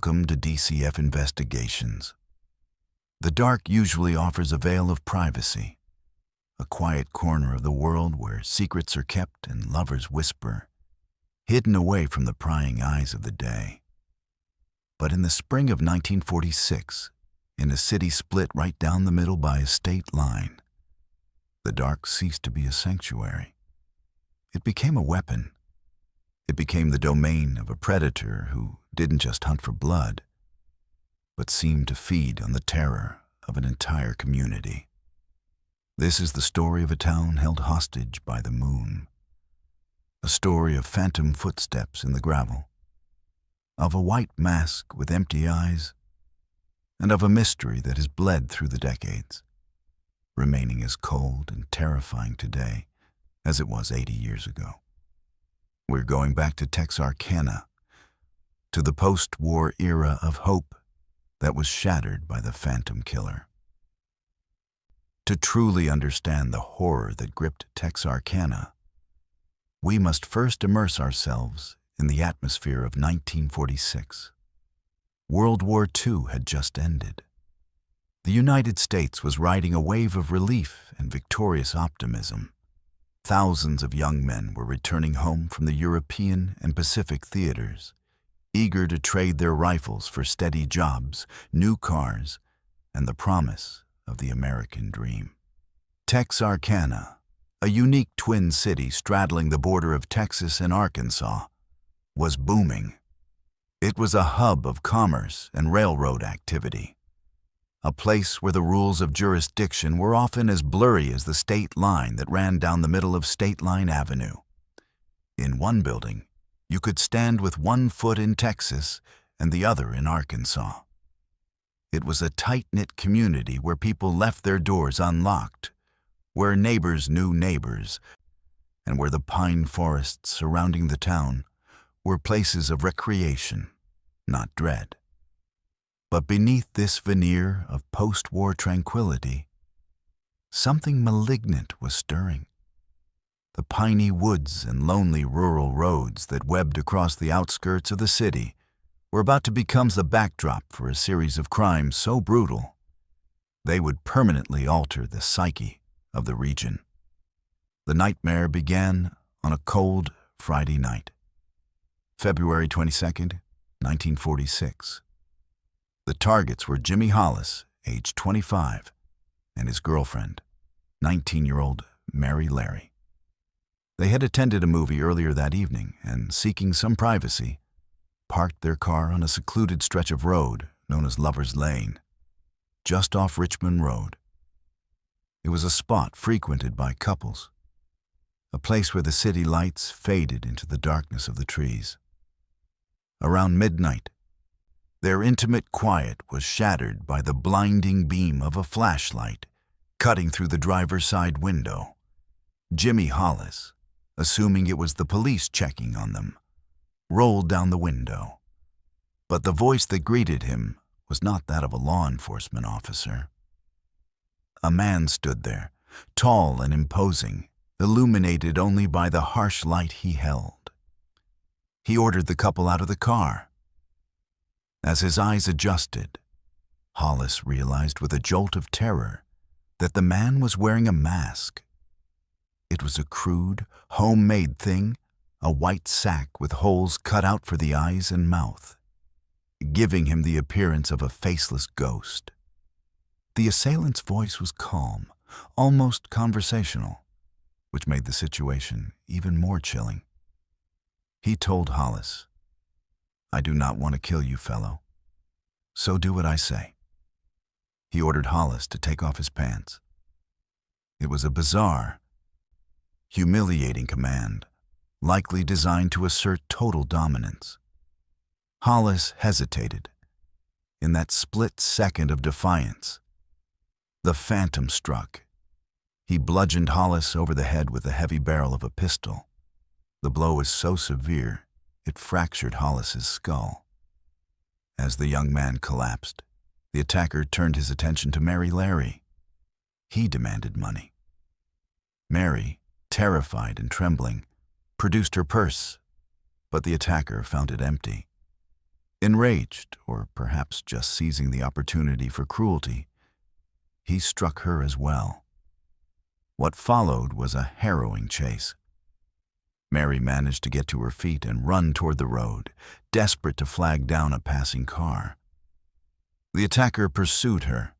Welcome to DCF Investigations. The dark usually offers a veil of privacy, a quiet corner of the world where secrets are kept and lovers whisper, hidden away from the prying eyes of the day. But in the spring of 1946, in a city split right down the middle by a state line, the dark ceased to be a sanctuary. It became a weapon. It became the domain of a predator who didn't just hunt for blood, but seemed to feed on the terror of an entire community. This is the story of a town held hostage by the moon. A story of phantom footsteps in the gravel, of a white mask with empty eyes, and of a mystery that has bled through the decades, remaining as cold and terrifying today as it was 80 years ago. We're going back to Texarkana, to the post-war era of hope that was shattered by the phantom killer. To truly understand the horror that gripped Texarkana, we must first immerse ourselves in the atmosphere of 1946. World War II had just ended. The United States was riding a wave of relief and victorious optimism. Thousands of young men were returning home from the European and Pacific theaters, eager to trade their rifles for steady jobs, new cars, and the promise of the American dream. Texarkana, a unique twin city straddling the border of Texas and Arkansas, was booming. It was a hub of commerce and railroad activity, a place where the rules of jurisdiction were often as blurry as the state line that ran down the middle of State Line Avenue. In one building, you could stand with one foot in Texas and the other in Arkansas. It was a tight-knit community where people left their doors unlocked, where neighbors knew neighbors, and where the pine forests surrounding the town were places of recreation, not dread. But beneath this veneer of post-war tranquility, something malignant was stirring. The piney woods and lonely rural roads that webbed across the outskirts of the city were about to become the backdrop for a series of crimes so brutal they would permanently alter the psyche of the region. The nightmare began on a cold Friday night, February 22nd, 1946. The targets were Jimmy Hollis, age 25, and his girlfriend, 19-year-old Mary Larry. They had attended a movie earlier that evening and, seeking some privacy, parked their car on a secluded stretch of road known as Lover's Lane, just off Richmond Road. It was a spot frequented by couples, a place where the city lights faded into the darkness of the trees. Around midnight, their intimate quiet was shattered by the blinding beam of a flashlight cutting through the driver's side window. Jimmy Hollis, assuming it was the police checking on them, rolled down the window. But the voice that greeted him was not that of a law enforcement officer. A man stood there, tall and imposing, illuminated only by the harsh light he held. He ordered the couple out of the car. As his eyes adjusted, Hollis realized with a jolt of terror that the man was wearing a mask. It was a crude, homemade thing, a white sack with holes cut out for the eyes and mouth, giving him the appearance of a faceless ghost. The assailant's voice was calm, almost conversational, which made the situation even more chilling. He told Hollis, "I do not want to kill you, fellow, so do what I say." He ordered Hollis to take off his pants. It was a bizarre, humiliating command, likely designed to assert total dominance. Hollis hesitated. In that split second of defiance, the phantom struck. He bludgeoned Hollis over the head with the heavy barrel of a pistol. The blow was so severe, it fractured Hollis's skull. As the young man collapsed, the attacker turned his attention to Mary Larry. He demanded money. Mary, terrified and trembling, produced her purse, but the attacker found it empty. Enraged, or perhaps just seizing the opportunity for cruelty, he struck her as well. What followed was a harrowing chase. Mary managed to get to her feet and run toward the road, desperate to flag down a passing car. The attacker pursued her,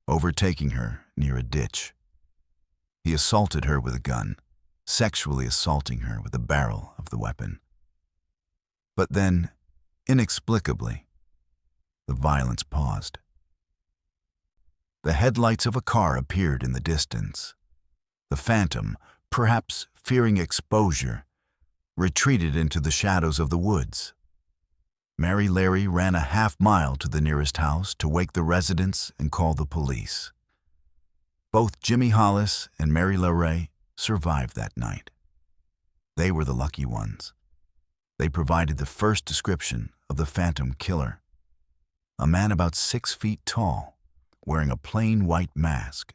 overtaking her near a ditch. He assaulted her with a gun, sexually assaulting her with the barrel of the weapon. But then, inexplicably, the violence paused. The headlights of a car appeared in the distance. The phantom, perhaps fearing exposure, retreated into the shadows of the woods. Mary Larry ran a half-mile to the nearest house to wake the residents and call the police. Both Jimmy Hollis and Mary Larry survived that night. They were the lucky ones. They provided the first description of the phantom killer. A man about 6 feet tall, wearing a plain white mask.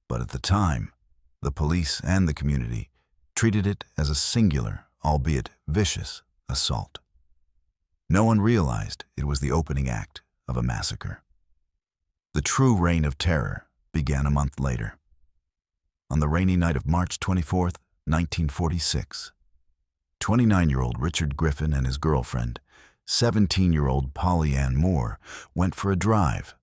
But at the time, the police and the community treated it as a singular, albeit vicious, assault. No one realized it was the opening act of a massacre. The true reign of terror began a month later. On the rainy night of March 24th, 1946, 29-year-old Richard Griffin and his girlfriend, 17-year-old Polly Ann Moore, went for a drive.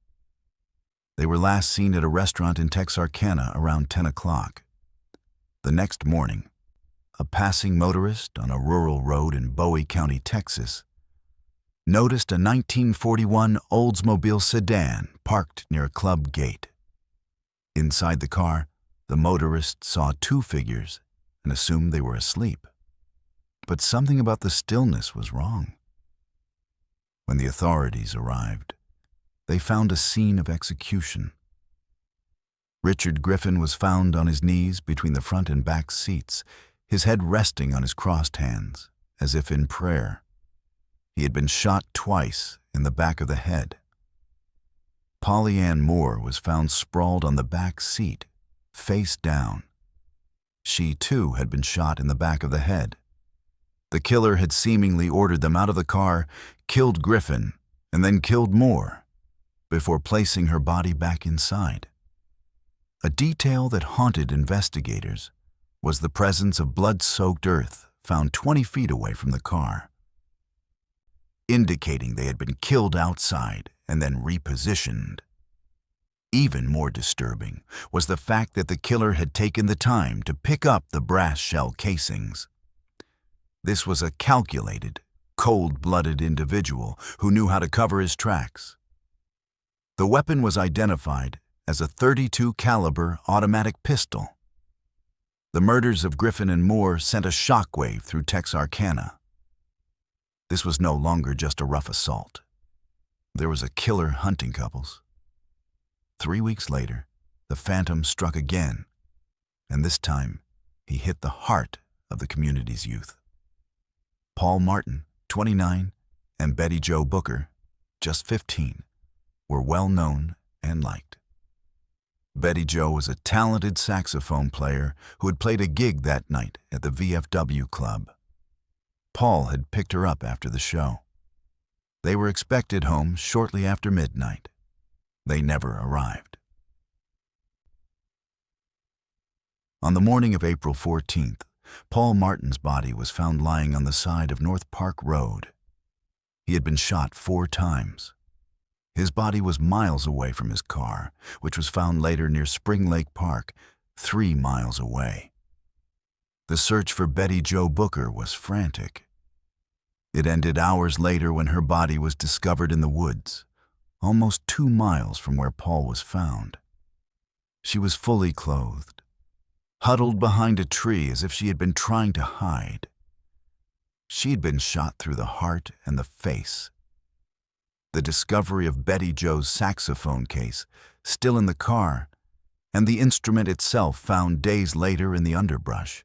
They were last seen at a restaurant in Texarkana around 10 o'clock. The next morning, a passing motorist on a rural road in Bowie County, Texas, noticed a 1941 Oldsmobile sedan parked near a club gate. Inside the car, the motorist saw 2 figures and assumed they were asleep. But something about the stillness was wrong. When the authorities arrived, they found a scene of execution. Richard Griffin was found on his knees between the front and back seats, his head resting on his crossed hands, as if in prayer. He had been shot twice in the back of the head. Polly Ann Moore was found sprawled on the back seat, face down. She, too, had been shot in the back of the head. The killer had seemingly ordered them out of the car, killed Griffin, and then killed Moore, before placing her body back inside. A detail that haunted investigators was the presence of blood-soaked earth found 20 feet away from the car, indicating they had been killed outside and then repositioned. Even more disturbing was the fact that the killer had taken the time to pick up the brass shell casings. This was a calculated, cold-blooded individual who knew how to cover his tracks. The weapon was identified as a .32 caliber automatic pistol. The murders of Griffin and Moore sent a shockwave through Texarkana. This was no longer just a rough assault. There was a killer hunting couples. 3 weeks later, the phantom struck again, and this time he hit the heart of the community's youth. Paul Martin, 29, and Betty Jo Booker, just 15, were well known and liked. Betty Jo was a talented saxophone player who had played a gig that night at the VFW club. Paul had picked her up after the show. They were expected home shortly after midnight. They never arrived. On the morning of April 14th, Paul Martin's body was found lying on the side of North Park Road. He had been shot 4 times. His body was miles away from his car, which was found later near Spring Lake Park, 3 miles away. The search for Betty Jo Booker was frantic. It ended hours later when her body was discovered in the woods, almost 2 miles from where Paul was found. She was fully clothed, huddled behind a tree as if she had been trying to hide. She had been shot through the heart and the face. The discovery of Betty Jo's saxophone case, still in the car, and the instrument itself found days later in the underbrush,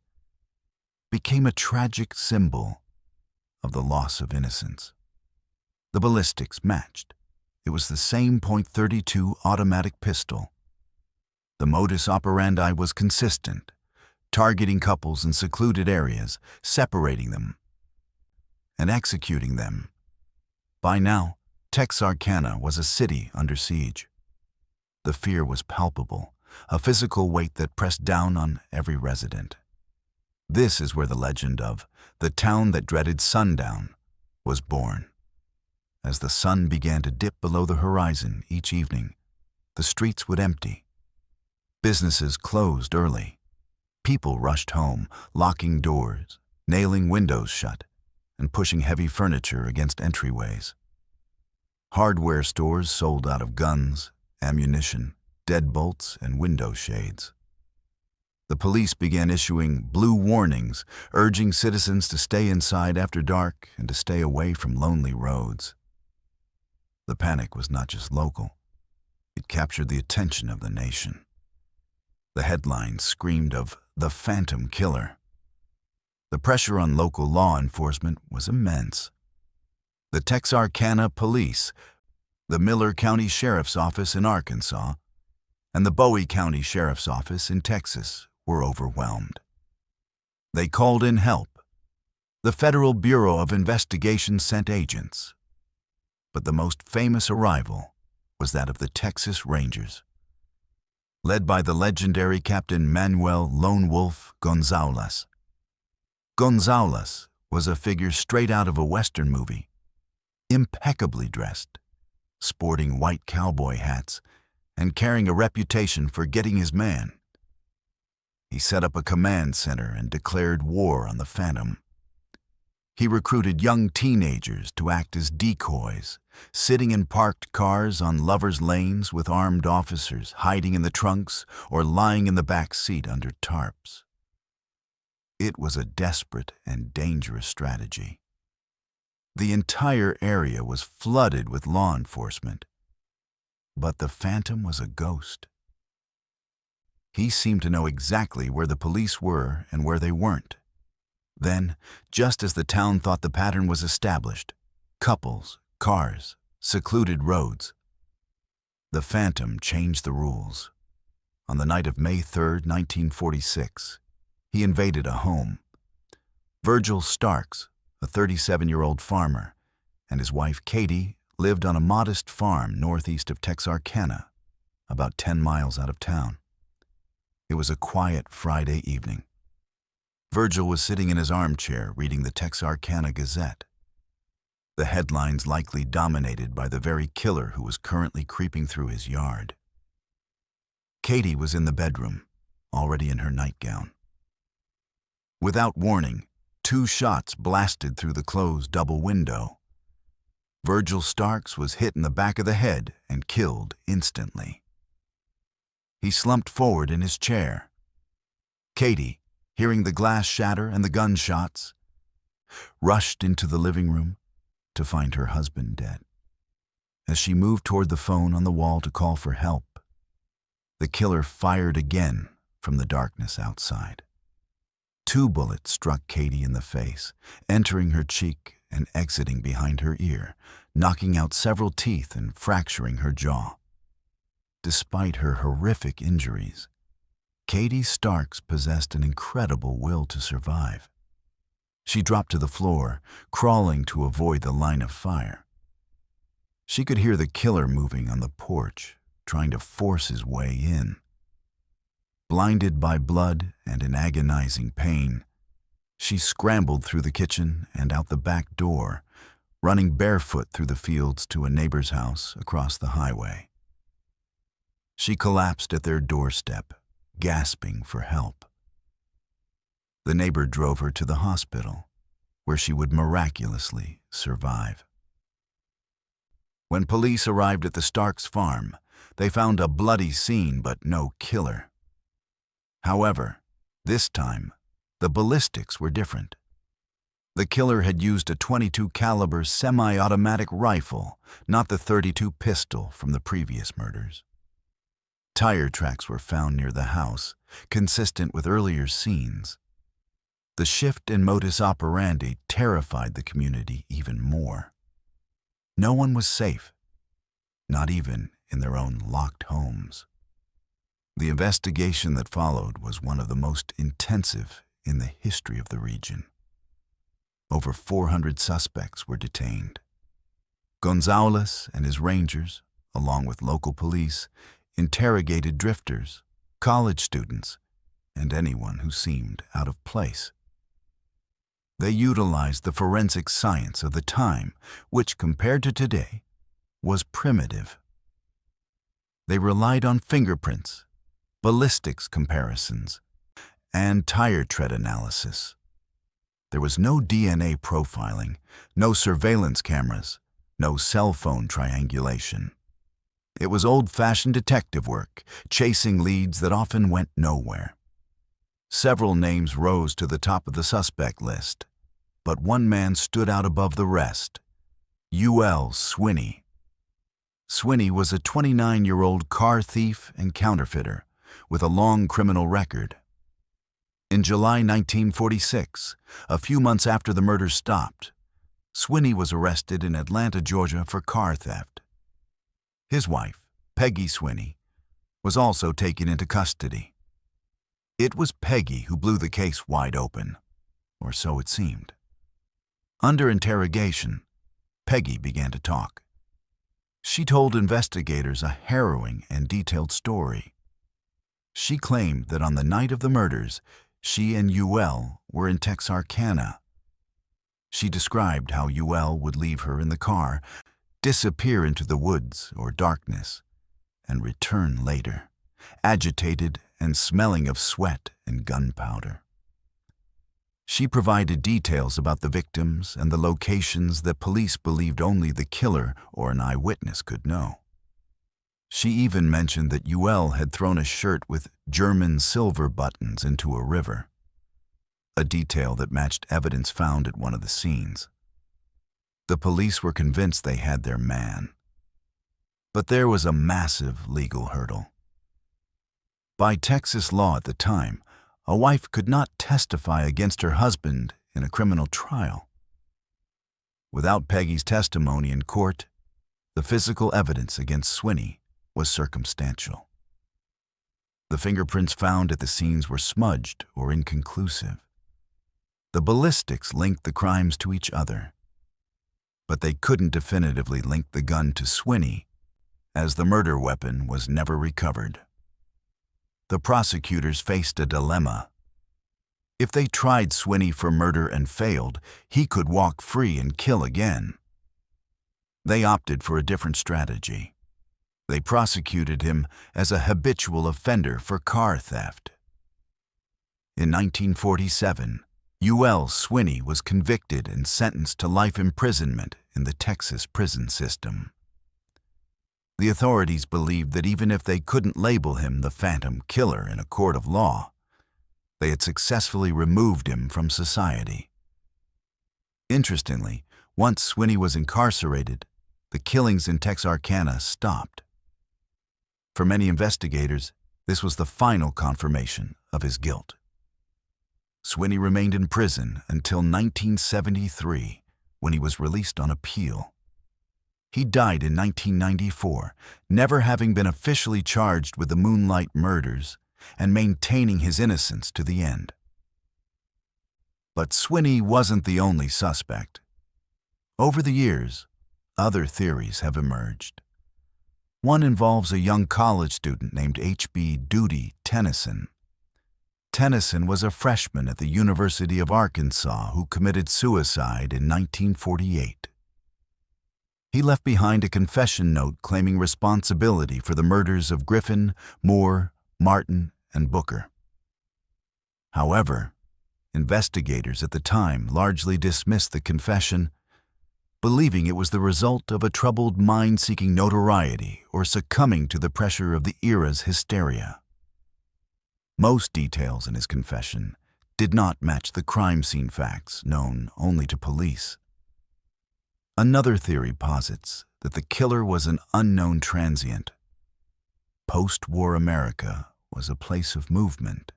became a tragic symbol of the loss of innocence. The ballistics matched. It was the same .32 automatic pistol. The modus operandi was consistent, targeting couples in secluded areas, separating them, and executing them By now, Texarkana was a city under siege. The fear was palpable, a physical weight that pressed down on every resident. This is where the legend of the Town That Dreaded Sundown was born. As the sun began to dip below the horizon each evening, the streets would empty. Businesses closed early. People rushed home, locking doors, nailing windows shut, and pushing heavy furniture against entryways. Hardware stores sold out of guns, ammunition, deadbolts, and window shades. The police began issuing blue warnings, urging citizens to stay inside after dark and to stay away from lonely roads. The panic was not just local. It captured the attention of the nation. The headlines screamed of the Phantom Killer. The pressure on local law enforcement was immense. The Texarkana Police, the Miller County Sheriff's Office in Arkansas, and the Bowie County Sheriff's Office in Texas were overwhelmed. They called in help. The Federal Bureau of Investigation sent agents. But the most famous arrival was that of the Texas Rangers. Led by the legendary Captain Manuel Lone Wolf Gonzaullas. Gonzaullas was a figure straight out of a Western movie, impeccably dressed, sporting white cowboy hats, and carrying a reputation for getting his man. He set up a command center and declared war on the Phantom. He recruited young teenagers to act as decoys, sitting in parked cars on lovers' lanes with armed officers hiding in the trunks or lying in the back seat under tarps. It was a desperate and dangerous strategy. The entire area was flooded with law enforcement. But the Phantom was a ghost. He seemed to know exactly where the police were and where they weren't. Then, just as the town thought the pattern was established, couples, cars, secluded roads, the Phantom changed the rules. On the night of May 3, 1946, he invaded a home. Virgil Starks, a 37-year-old farmer, and his wife Katie lived on a modest farm northeast of Texarkana, about 10 miles out of town. It was a quiet Friday evening. Virgil was sitting in his armchair reading the Texarkana Gazette. The headlines likely dominated by the very killer who was currently creeping through his yard. Katie was in the bedroom, already in her nightgown. Without warning, 2 shots blasted through the closed double window. Virgil Starks was hit in the back of the head and killed instantly. He slumped forward in his chair. Katie, hearing the glass shatter and the gunshots, rushed into the living room to find her husband dead. As she moved toward the phone on the wall to call for help, the killer fired again from the darkness outside. 2 bullets struck Katie in the face, entering her cheek and exiting behind her ear, knocking out several teeth and fracturing her jaw. Despite her horrific injuries, Katie Starks possessed an incredible will to survive. She dropped to the floor, crawling to avoid the line of fire. She could hear the killer moving on the porch, trying to force his way in. Blinded by blood and in agonizing pain, she scrambled through the kitchen and out the back door, running barefoot through the fields to a neighbor's house across the highway. She collapsed at their doorstep, gasping for help. The neighbor drove her to the hospital, where she would miraculously survive. When police arrived at the Starks farm, they found a bloody scene but no killer. However, this time, the ballistics were different. The killer had used a .22 caliber semi-automatic rifle, not the .32 pistol from the previous murders. Tire tracks were found near the house, consistent with earlier scenes. The shift in modus operandi terrified the community even more. No one was safe, not even in their own locked homes. The investigation that followed was one of the most intensive in the history of the region. Over 400 suspects were detained. Gonzaullas and his rangers, along with local police, interrogated drifters, college students, and anyone who seemed out of place. They utilized the forensic science of the time, which, compared to today, was primitive. They relied on fingerprints, ballistics comparisons, and tire tread analysis. There was no DNA profiling, no surveillance cameras, no cell phone triangulation. It was old-fashioned detective work, chasing leads that often went nowhere. Several names rose to the top of the suspect list, but one man stood out above the rest: Youell Swinney. Swinney was a 29-year-old car thief and counterfeiter with a long criminal record. In July 1946, a few months after the murders stopped, Swinney was arrested in Atlanta, Georgia for car theft. His wife, Peggy Swinney, was also taken into custody. It was Peggy who blew the case wide open, or so it seemed. Under interrogation, Peggy began to talk. She told investigators a harrowing and detailed story. She claimed that on the night of the murders, she and Youell were in Texarkana. She described how Youell would leave her in the car, disappear into the woods or darkness, and return later, agitated and smelling of sweat and gunpowder. She provided details about the victims and the locations that police believed only the killer or an eyewitness could know. She even mentioned that Youell had thrown a shirt with German silver buttons into a river, a detail that matched evidence found at one of the scenes. The police were convinced they had their man. But there was a massive legal hurdle. By Texas law at the time, a wife could not testify against her husband in a criminal trial. Without Peggy's testimony in court, the physical evidence against Swinney was circumstantial. The fingerprints found at the scenes were smudged or inconclusive. The ballistics linked the crimes to each other, but they couldn't definitively link the gun to Swinney, as the murder weapon was never recovered. The prosecutors faced a dilemma. If they tried Swinney for murder and failed, he could walk free and kill again. They opted for a different strategy. They prosecuted him as a habitual offender for car theft. In 1947, Youell Swinney was convicted and sentenced to life imprisonment in the Texas prison system. The authorities believed that even if they couldn't label him the Phantom Killer in a court of law, they had successfully removed him from society. Interestingly, once Swinney was incarcerated, the killings in Texarkana stopped. For many investigators, this was the final confirmation of his guilt. Swinney remained in prison until 1973, when he was released on appeal. He died in 1994, never having been officially charged with the Moonlight Murders and maintaining his innocence to the end. But Swinney wasn't the only suspect. Over the years, other theories have emerged. One involves a young college student named H.B. Duty Tennyson. Tennyson was a freshman at the University of Arkansas who committed suicide in 1948. He left behind a confession note claiming responsibility for the murders of Griffin, Moore, Martin, and Booker. However, investigators at the time largely dismissed the confession, believing it was the result of a troubled mind seeking notoriety or succumbing to the pressure of the era's hysteria. Most details in his confession did not match the crime scene facts known only to police. Another theory posits that the killer was an unknown transient. Post-war America was a place of movement.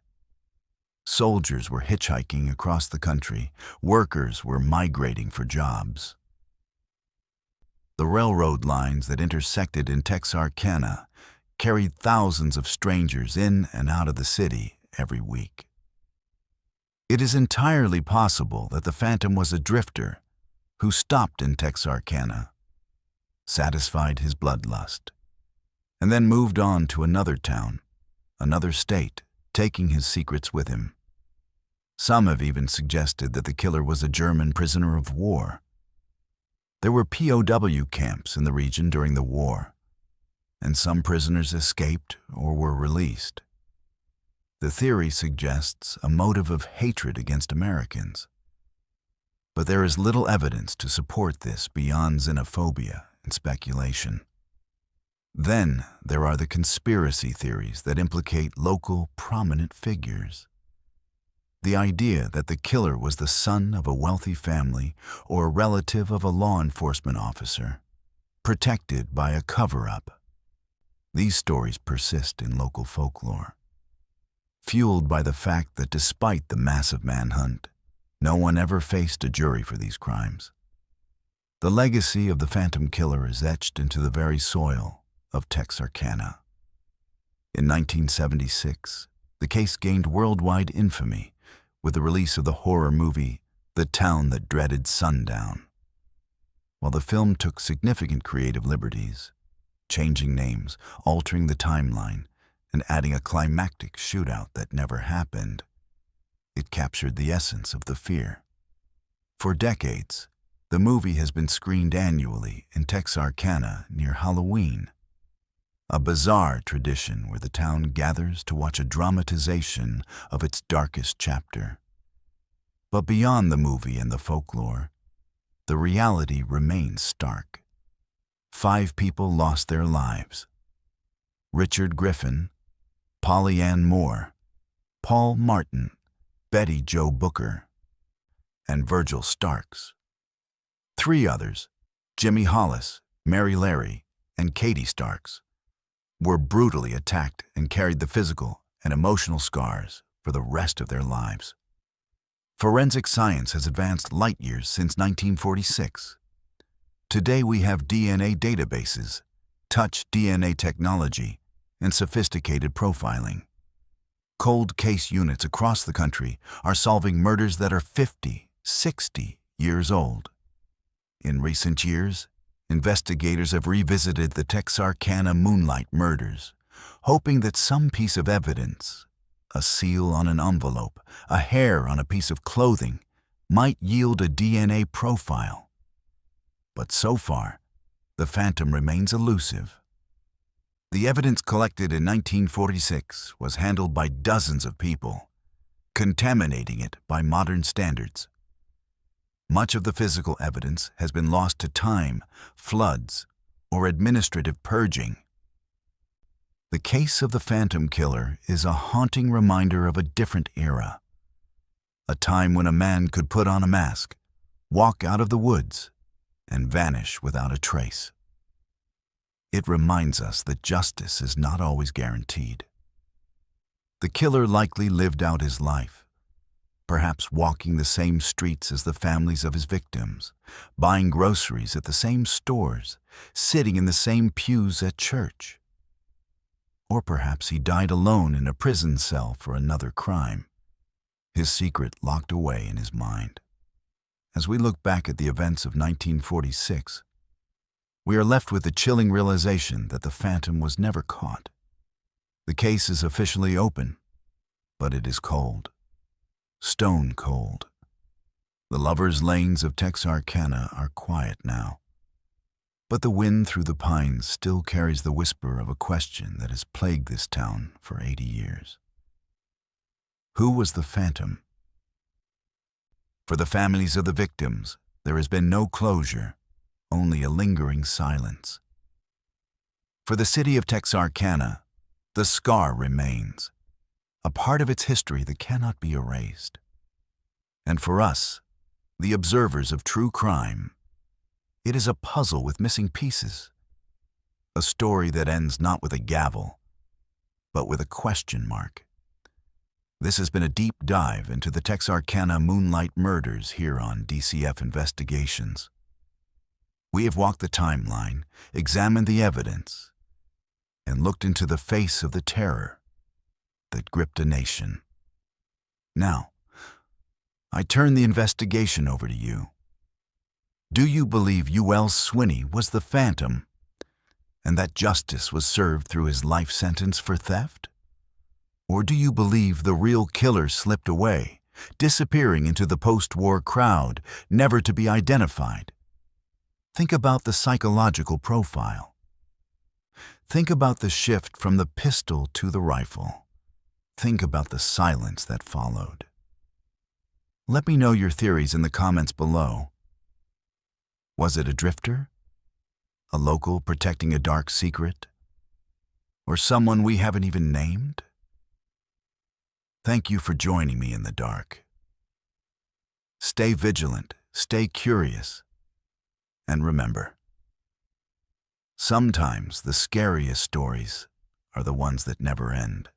Soldiers were hitchhiking across the country. Workers were migrating for jobs. The railroad lines that intersected in Texarkana carried thousands of strangers in and out of the city every week. It is entirely possible that the Phantom was a drifter who stopped in Texarkana, satisfied his bloodlust, and then moved on to another town, another state, taking his secrets with him. Some have even suggested that the killer was a German prisoner of war. There were POW camps in the region during the war, and some prisoners escaped or were released. The theory suggests a motive of hatred against Americans. But there is little evidence to support this beyond xenophobia and speculation. Then there are the conspiracy theories that implicate local prominent figures. The idea that the killer was the son of a wealthy family or a relative of a law enforcement officer, protected by a cover-up. These stories persist in local folklore, fueled by the fact that despite the massive manhunt, no one ever faced a jury for these crimes. The legacy of the Phantom Killer is etched into the very soil of Texarkana. In 1976, the case gained worldwide infamy with the release of the horror movie The Town That Dreaded Sundown. While the film took significant creative liberties, changing names, altering the timeline, and adding a climactic shootout that never happened, it captured the essence of the fear. For decades, the movie has been screened annually in Texarkana near Halloween, a bizarre tradition where the town gathers to watch a dramatization of its darkest chapter. But beyond the movie and the folklore, the reality remains stark. 5 people lost their lives: Richard Griffin, Polly Ann Moore, Paul Martin, Betty Jo Booker, and Virgil Starks. 3 others, Jimmy Hollis, Mary Larry, and Katie Starks, were brutally attacked and carried the physical and emotional scars for the rest of their lives. Forensic science has advanced light years since 1946. Today we have DNA databases, touch DNA technology, and sophisticated profiling. Cold case units across the country are solving murders that are 50, 60 years old. In recent years, investigators have revisited the Texarkana Moonlight Murders, hoping that some piece of evidence, a seal on an envelope, a hair on a piece of clothing, might yield a DNA profile. But so far, the Phantom remains elusive. The evidence collected in 1946 was handled by dozens of people, contaminating it by modern standards. Much of the physical evidence has been lost to time, floods, or administrative purging. The case of the Phantom Killer is a haunting reminder of a different era, a time when a man could put on a mask, walk out of the woods, and vanish without a trace. It reminds us that justice is not always guaranteed. The killer likely lived out his life, perhaps walking the same streets as the families of his victims, buying groceries at the same stores, sitting in the same pews at church. Or perhaps he died alone in a prison cell for another crime, his secret locked away in his mind. As we look back at the events of 1946, we are left with the chilling realization that the Phantom was never caught. The case is officially open, but it is cold. Stone cold. The lovers' lanes of Texarkana are quiet now, but the wind through the pines still carries the whisper of a question that has plagued this town for 80 years. Who was the Phantom? For the families of the victims, there has been no closure, only a lingering silence. For the city of Texarkana, the scar remains, a part of its history that cannot be erased. And for us, the observers of true crime, it is a puzzle with missing pieces, a story that ends not with a gavel, but with a question mark. This has been a deep dive into the Texarkana Moonlight Murders here on DCF Investigations. We have walked the timeline, examined the evidence, and looked into the face of the terror that gripped a nation. Now, I turn the investigation over to you. Do you believe Youell Swinney was the phantom, and that justice was served through his life sentence for theft? Or do you believe the real killer slipped away, disappearing into the post-war crowd, never to be identified? Think about the psychological profile. Think about the shift from the pistol to the rifle. Think about the silence that followed. Let me know your theories in the comments below. Was it a drifter? A local protecting a dark secret? Or someone we haven't even named? Thank you for joining me in the dark. Stay vigilant, stay curious, and remember, sometimes the scariest stories are the ones that never end.